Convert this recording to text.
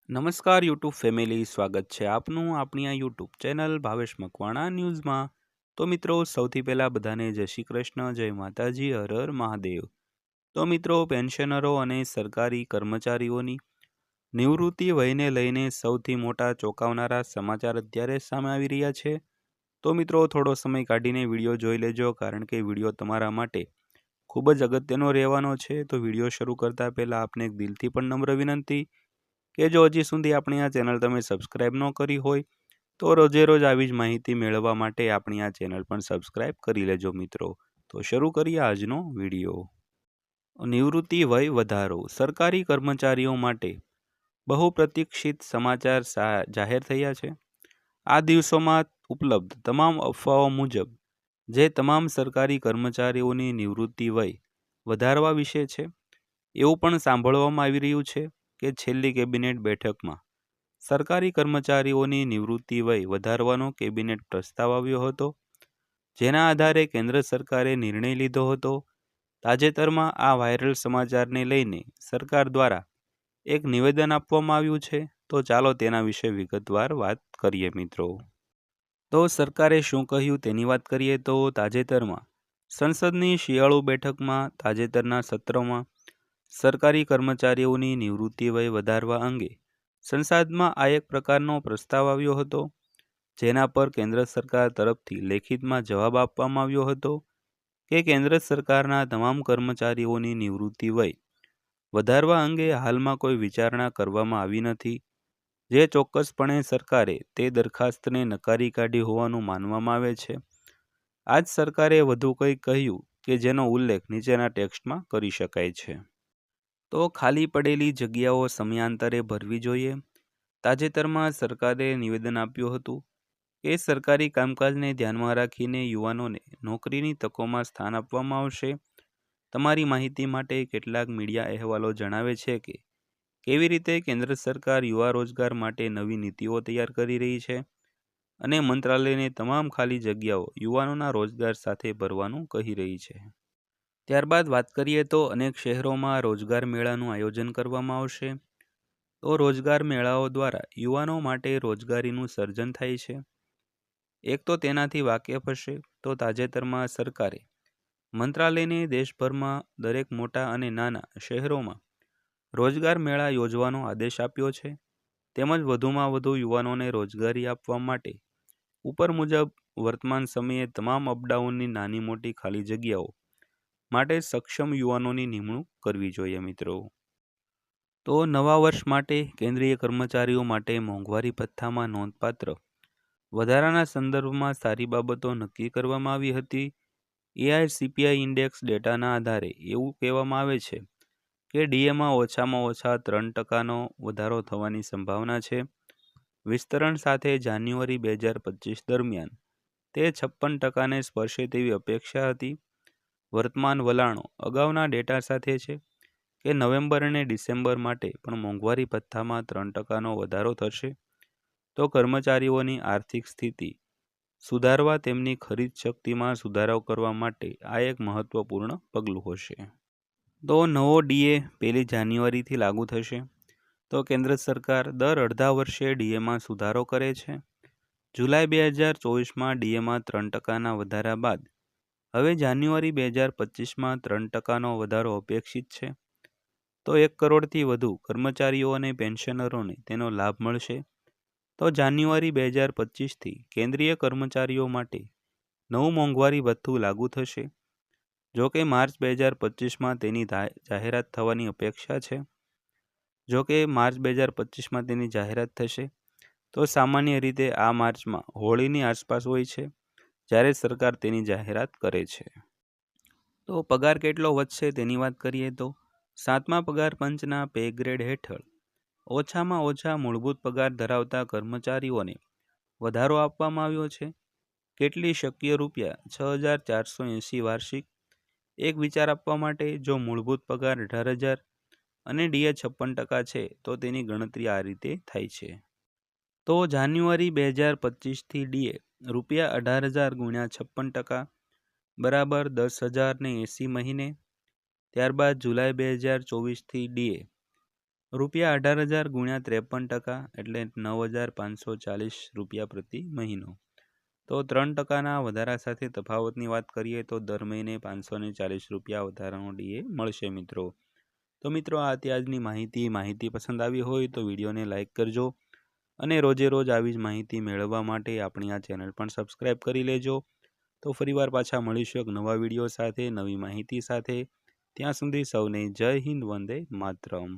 નમસ્કાર YouTube family, સ્વાગત છે આપનું આપણી આ યુટ્યુબ ચેનલ ભાવેશ મકવાણા ન્યૂઝમાં. તો મિત્રો, સૌથી પહેલાં બધાને જય શ્રી કૃષ્ણ, જય માતાજી, હર હર મહાદેવ. તો મિત્રો, પેન્શનરો અને સરકારી કર્મચારીઓની નિવૃત્તિ વયને લઈને સૌથી મોટા ચોંકાવનારા સમાચાર અત્યારે સામે આવી રહ્યા છે. તો મિત્રો, થોડો સમય કાઢીને વિડીયો જોઈ લેજો, કારણ કે વિડીયો તમારા માટે ખૂબ જ અગત્યનો રહેવાનો છે. તો વિડીયો શરૂ કરતાં પહેલાં આપને એક દિલથી પણ નમ્ર વિનંતી કે જો હજી સુધી આપણી આ ચેનલ તમે સબસ્ક્રાઇબ ન કરી હોય તો રોજે રોજ આવી જ માહિતી મેળવવા માટે આપણી આ ચેનલ પણ સબસ્ક્રાઇબ કરી લેજો મિત્રો. તો શરૂ કરીએ આજનો વિડીયો. નિવૃત્તિ વય વધારો. સરકારી કર્મચારીઓ માટે બહુ પ્રતીક્ષિત સમાચાર જાહેર થયા છે. આ દિવસોમાં ઉપલબ્ધ તમામ અફવાઓ મુજબ જે તમામ સરકારી કર્મચારીઓની નિવૃત્તિ વય વધારવા વિશે છે. એવું પણ સાંભળવામાં આવી રહ્યું છે કે છેલ્લી કેબિનેટ બેઠકમાં સરકારી કર્મચારીઓની નિવૃત્તિ વય વધારવાનો કેબિનેટ પ્રસ્તાવ આવ્યો હતો, જેના આધારે કેન્દ્ર સરકારે નિર્ણય લીધો હતો. તાજેતરમાં આ વાયરલ સમાચારને લઈને સરકાર દ્વારા એક નિવેદન આપવામાં આવ્યું છે. તો ચાલો તેના વિશે વિગતવાર વાત કરીએ મિત્રો. તો સરકારે શું કહ્યું તેની વાત કરીએ તો તાજેતરમાં સંસદની શિયાળુ બેઠકમાં તાજેતરના સત્રમાં સરકારી કર્મચારીઓની નિવૃત્તિ વય વધારવા અંગે સંસદમાં આ એક પ્રકારનો પ્રસ્તાવ આવ્યો હતો, જેના પર કેન્દ્ર સરકાર તરફથી લેખિતમાં જવાબ આપવામાં આવ્યો હતો કે કેન્દ્ર સરકારના તમામ કર્મચારીઓની નિવૃત્તિ વય વધારવા અંગે હાલમાં કોઈ વિચારણા કરવામાં આવી નથી. જે ચોક્કસપણે સરકારે તે દરખાસ્તને નકારી કાઢી હોવાનું માનવામાં આવે છે. આજ સરકારે વધુ કંઈ કહ્યું કે જેનો ઉલ્લેખ નીચેના ટેક્સ્ટમાં કરી શકાય છે. તો ખાલી પડેલી જગ્યાઓ સમયાંતરે ભરવી જોઈએ. તાજેતરમાં સરકારે નિવેદન આપ્યું હતું કે સરકારી કામકાજને ધ્યાનમાં રાખીને યુવાનોને નોકરીની તકોમાં સ્થાન આપવામાં આવશે. તમારી માહિતી માટે કેટલાક મીડિયા અહેવાલો જણાવે છે કે કેવી રીતે કેન્દ્ર સરકાર યુવા રોજગાર માટે નવી નીતિઓ તૈયાર કરી રહી છે અને મંત્રાલયને તમામ ખાલી જગ્યાઓ યુવાનોના રોજગાર સાથે ભરવાનું કહી રહી છે. ત્યારબાદ વાત કરીએ તો અનેક શહેરોમાં રોજગાર મેળાનું આયોજન કરવામાં આવશે. તો રોજગાર મેળાઓ દ્વારા યુવાનો માટે રોજગારીનું સર્જન થાય છે. એક તો તેનાથી વાકેફ હશે તો તાજેતરમાં સરકારે મંત્રાલયને દેશભરમાં દરેક મોટા અને નાના શહેરોમાં રોજગાર મેળા યોજવાનો આદેશ આપ્યો છે. તેમજ વધુમાં વધુ યુવાનોને રોજગારી આપવા માટે ઉપર મુજબ વર્તમાન સમયે તમામ અપડાઉનની નાની મોટી ખાલી જગ્યાઓ માટે સક્ષમ યુવાનોની નિમણૂક કરવી જોઈએ મિત્રો. તો નવા વર્ષ માટે કેન્દ્રીય કર્મચારીઓ માટે મોંઘવારી ભથ્થામાં નોંધપાત્ર વધારાના સંદર્ભમાં સારી બાબતો નક્કી કરવામાં આવી હતી. એઆઈસીપીઆઈ ઇન્ડેક્સ ડેટાના આધારે એવું કહેવામાં આવે છે કે ડીએમાં ઓછામાં ઓછા 3% વધારો થવાની સંભાવના છે. વિસ્તરણ સાથે જાન્યુઆરી 2025 દરમિયાન તે 56%ને સ્પર્શે તેવી અપેક્ષા હતી. વર્તમાન વલણો અગાઉના ડેટા સાથે છે કે નવેમ્બર અને ડિસેમ્બર માટે પણ મોંઘવારી ભથ્થામાં 3%નો વધારો થશે. તો કર્મચારીઓની આર્થિક સ્થિતિ સુધારવા તેમની ખરીદ શક્તિમાં સુધારો કરવા માટે આ એક મહત્વપૂર્ણ પગલું હશે. તો નવો ડીએ 1 જાન્યુઆરીથી લાગુ થશે. તો કેન્દ્ર સરકાર દર અડધા વર્ષે ડીએમાં સુધારો કરે છે. જુલાઈ 2024માં ડીએમાં 3%ના વધારા બાદ હવે જાન્યુઆરી 2025માં 3%નો વધારો અપેક્ષિત છે. તો 1 કરોડથી વધુ કર્મચારીઓ અને પેન્શનરોને તેનો લાભ મળશે. તો જાન્યુઆરી 2025થી કેન્દ્રીય કર્મચારીઓ માટે નવું મોંઘવારી ભથ્થું લાગુ થશે. જો કે માર્ચ 2025માં તેની જાહેરાત થવાની અપેક્ષા છે. થશે. તો સામાન્ય રીતે આ માર્ચમાં હોળીની આસપાસ હોય છે જ્યારે સરકાર તેની જાહેરાત કરે છે. તો પગાર કેટલો વધશે તેની વાત કરીએ તો 7મા પગાર પંચના પે ગ્રેડ હેઠળ ઓછામાં ઓછા મૂળભૂત પગાર ધરાવતા કર્મચારીઓને વધારો આપવામાં આવ્યો છે. કેટલી શક્ય ₹6,480 વાર્ષિક. એક વિચાર આપવા માટે, જો મૂળભૂત પગાર 18,000 અને ડીએ 56% છે તો તેની ગણતરી આ રીતે થાય છે. તો જાન્યુઆરી 2025થી ડીએ ₹18,000 ગુણ્યા 56% બરાબર 10,080 મહિને. ત્યારબાદ જુલાઈ 2024થી ડીએ ₹18,000 ગુણ્યા 53% એટલે 9,540 રૂપિયા પ્રતિ મહિનો. તો 3%ના વધારા સાથે તફાવતની વાત કરીએ તો દર મહિને 540 રૂપિયા વધારાનો ડીએ મળશે મિત્રો. તો મિત્રો આ હતી આજની માહિતી પસંદ આવી હોય તો વિડીયોને લાઇક કરજો અને રોજે રોજ આવી જ માહિતી મેળવવા માટે આપણી આ ચેનલ પણ સબસ્ક્રાઈબ કરી લેજો. તો ફરીવાર પાછા મળીશું એક નવા વિડીયો સાથે, નવી માહિતી સાથે. ત્યાં સુધી સૌને જય હિન્દ, વંદે માતરમ.